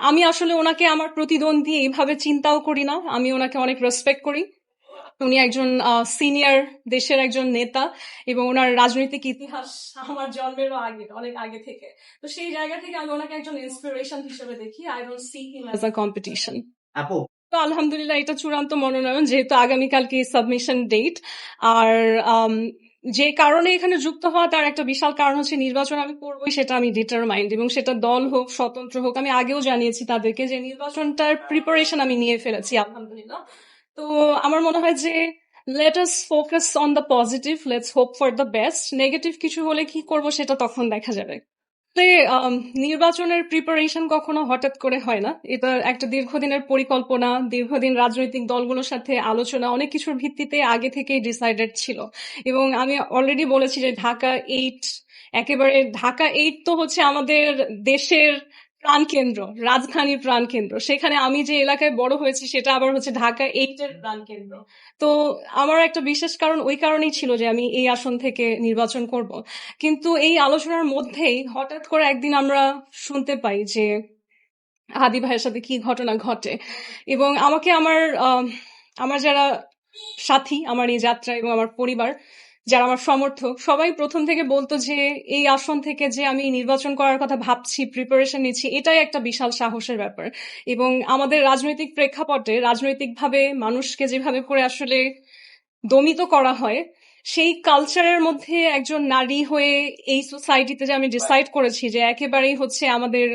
আমি আসলে ওনাকে আমার প্রতিদ্বন্দ্বী এইভাবে চিন্তাও করি না, আমি ওনাকে অনেক রেসপেক্ট করি। উনি একজন সিনিয়র দেশের একজন নেতা এবং ওনার রাজনৈতিক ইতিহাস আমার জন্মেরও আগে, অনেক আগে থেকে। তো সেই জায়গা থেকে আমি ওনাকে একজন ইন্সপিরেশন হিসেবে দেখি। I don't see him as a competition. আপু তো আলহামদুলিল্লাহ এটা চূড়ান্ত মনোনয়ন, যেহেতু আগামীকালকে সাবমিশন ডেট। আর যে কারণে এখানে যুক্ত হওয়া, তার একটা বিশাল কারণ হচ্ছে নির্বাচন আমি করবোই, সেটা আমি ডিটারমাইন্ড, এবং সেটা দল হোক স্বতন্ত্র হোক। আমি আগেও জানিয়েছি তাদেরকে যে নির্বাচনটার প্রিপারেশন আমি নিয়ে ফেলেছি আলহামদুলিল্লাহ। তো আমার মনে হয় যে let us focus on the positive, let's hope for the best. Negative কিছু হলে কি করব সেটা তখন দেখা যাবে। নির্বাচনের প্রিপারেশন কখনো হঠাৎ করে হয় না, এটা একটা দীর্ঘদিনের পরিকল্পনা, দীর্ঘদিন রাজনৈতিক দলগুলোর সাথে আলোচনা, অনেক কিছুর ভিত্তিতে আগে থেকেই ডিসাইডেড ছিল। এবং আমি অলরেডি বলেছি যে ঢাকা 8, একেবারে ঢাকা 8 তো হচ্ছে আমাদের দেশের প্রাণকেন্দ্র, রাজধানীর প্রাণকেন্দ্র। সেখানে আমি যে এলাকায় বড় হয়েছি সেটা আবার হচ্ছে ঢাকা 8 এর প্রাণকেন্দ্র। তো আমার একটা বিশেষ কারণ ওই কারণেই ছিল যে আমি এই আসন থেকে নির্বাচন করব। কিন্তু এই আলোচনার মধ্যেই হঠাৎ করে একদিন আমরা শুনতে পাই যে হাদি ভাইয়ের সাথে কি ঘটনা ঘটে। এবং আমাকে আমার যারা সাথী আমার এই যাত্রা এবং আমার পরিবার, যারা আমার সমর্থক, সবাই প্রথম থেকে বলতো যে এই আসন থেকে যে আমি নির্বাচন করার কথা ভাবছি, প্রিপারেশন নিচ্ছি, এটাই একটা বিশাল সাহসের ব্যাপার। এবং আমাদের রাজনৈতিক প্রেক্ষাপটে রাজনৈতিকভাবে মানুষকে যেভাবে করে আসলে দমিত করা হয়, সেই কালচারের মধ্যে একজন নারী হয়ে এই সোসাইটিতে যে আমি ডিসাইড করেছি যে একেবারেই হচ্ছে আমাদের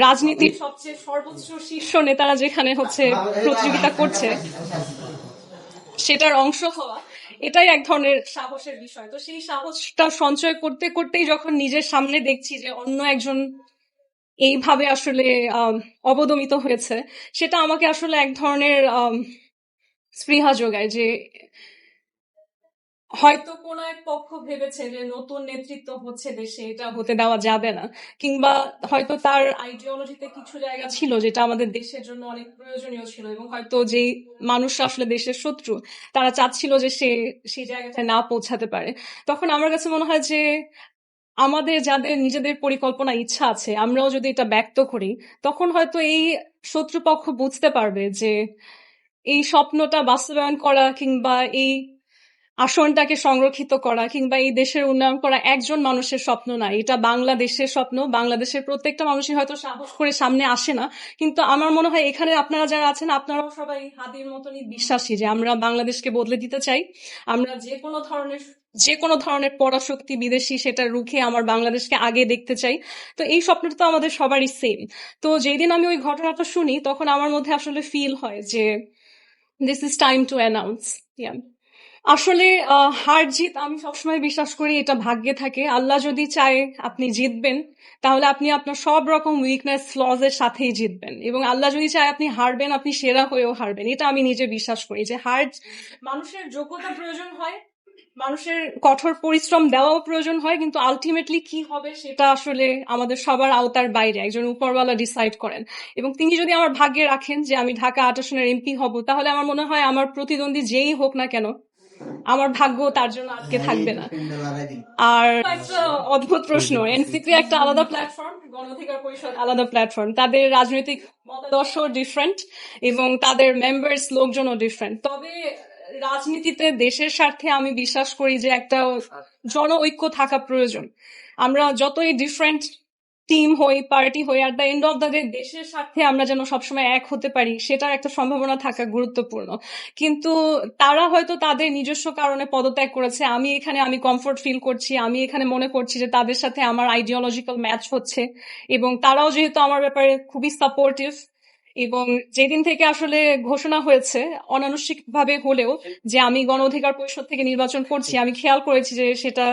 রাজনীতির সবচেয়ে সর্বোচ্চ শীর্ষ নেতারা যেখানে হচ্ছে প্রতিযোগিতা করছে সেটার অংশ হওয়া, এটাই এক ধরনের সাহসের বিষয়। তো সেই সাহসটা সঞ্চয় করতে করতেই যখন নিজের সামনে দেখছি যে অন্য একজন এইভাবে আসলে অবদমিত হয়েছে, সেটা আমাকে আসলে এক ধরনের স্পৃহা যোগায় যে হয়তো কোন এক পক্ষ ভেবেছে যে নতুন নেতৃত্ব হচ্ছে দেশে, এটা হতে দেওয়া যাবে না, কিংবা হয়তো তার আইডিওলজিতে কিছু জায়গা ছিল যেটা আমাদের দেশের জন্য অনেক প্রয়োজনীয় ছিল, এবং হয়তো যেই মানুষরা আসলে দেশের শত্রু তারা চাচ্ছিল যে সে সেই জায়গাটায় না পৌঁছাতে পারে। তখন আমার কাছে মনে হয় যে আমাদের যাদের নিজেদের পরিকল্পনা ইচ্ছা আছে, আমরাও যদি এটা ব্যক্ত করি, তখন হয়তো এই শত্রুপক্ষ বুঝতে পারবে যে এই স্বপ্নটা বাস্তবায়ন করা কিংবা এই আসনটাকে সংরক্ষিত করা কিংবা এই দেশের উন্নয়ন করা একজন মানুষের স্বপ্ন না, এটা বাংলাদেশের স্বপ্ন। বাংলাদেশের প্রত্যেকটা মানুষই হয়তো সাহস করে সামনে আসে না, কিন্তু আমার মনে হয় এখানে আপনারা যারা আছেন আপনারাও সবাই হাদির মতনই বিশ্বাসী যে আমরা বাংলাদেশকে বদলে দিতে চাই। আমরা যে কোনো ধরনের পরাশক্তি বিদেশি সেটা রুখে আমার বাংলাদেশকে আগে দেখতে চাই। তো এই স্বপ্নটা তো আমাদের সবারই সেম। তো যেদিন আমি ওই ঘটনাটা শুনি তখন আমার মধ্যে আসলে ফিল হয় যে this is time to announce. আসলে হার জিত আমি সবসময় বিশ্বাস করি এটা ভাগ্যে থাকে। আল্লাহ যদি চায় আপনি জিতবেন, তাহলে আপনি আপনার সব রকম উইকনেস ফ্লজ এর সাথেই জিতবেন, এবং আল্লাহ যদি চায় আপনি হারবেন, আপনি সেরা হয়েও হারবেন। এটা আমি নিজে বিশ্বাস করি যে মানুষের যোগ্যতা প্রয়োজন হয়, মানুষের কঠোর পরিশ্রম দেওয়াও প্রয়োজন হয়, কিন্তু আলটিমেটলি কি হবে সেটা আসলে আমাদের সবার আওতার বাইরে, একজন উপরওয়ালা ডিসাইড করেন। এবং তিনি যদি আমার ভাগ্যে রাখেন যে আমি ঢাকা 8 আসনের এমপি হব, তাহলে আমার মনে হয় আমার প্রতিদ্বন্দ্বী যেই হোক না কেন আমার ভাগ্য তার জন্য আটকে থাকবে না। আর একটা অদ্ভুত প্রশ্ন, এনসিপি একটা আলাদা প্ল্যাটফর্ম, গণ অধিকার পরিষদ আলাদা প্ল্যাটফর্ম, তাদের রাজনৈতিক মতাদর্শ ডিফারেন্ট এবং তাদের মেম্বার্স লোকজনও ডিফারেন্ট। তবে রাজনীতিতে দেশের স্বার্থে আমি বিশ্বাস করি যে একটা জন ঐক্য থাকা প্রয়োজন। আমরা যতই ডিফারেন্ট টিম হই, পার্টি হই, at the end of the day দেশের স্বার্থে আমরা যেন সবসময় এক হতে পারি, সেটার একটা সম্ভাবনা থাকা গুরুত্বপূর্ণ। কিন্তু তারা হয়তো তাদের নিজস্ব কারণে পদত্যাগ করেছে, আমি কমফোর্ট ফিল করছি, আমি এখানে মনে করছি যে তাদের সাথে আমার আইডিওলজিক্যাল ম্যাচ হচ্ছে, এবং তারাও যেহেতু আমার ব্যাপারে খুবই সাপোর্টিভ। এবং যেদিন থেকে আসলে ঘোষণা হয়েছে অনানুষ্ঠানিকভাবে হলেও যে আমি গণ অধিকার পরিষদ থেকে নির্বাচন করছি, আমি খেয়াল করেছি যে সেটা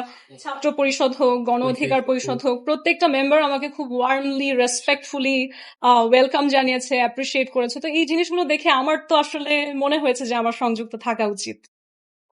ছাত্র পরিষদ হোক, গণ অধিকার পরিষদ হোক, প্রত্যেকটা মেম্বার আমাকে খুব ওয়ার্মলি রেসপেক্টফুলি ওয়েলকাম জানিয়েছে, অ্যাপ্রিসিয়েট করেছে। তো এই জিনিসগুলো দেখে আমার তো আসলে মনে হয়েছে যে আমার সংযুক্ত থাকা উচিত।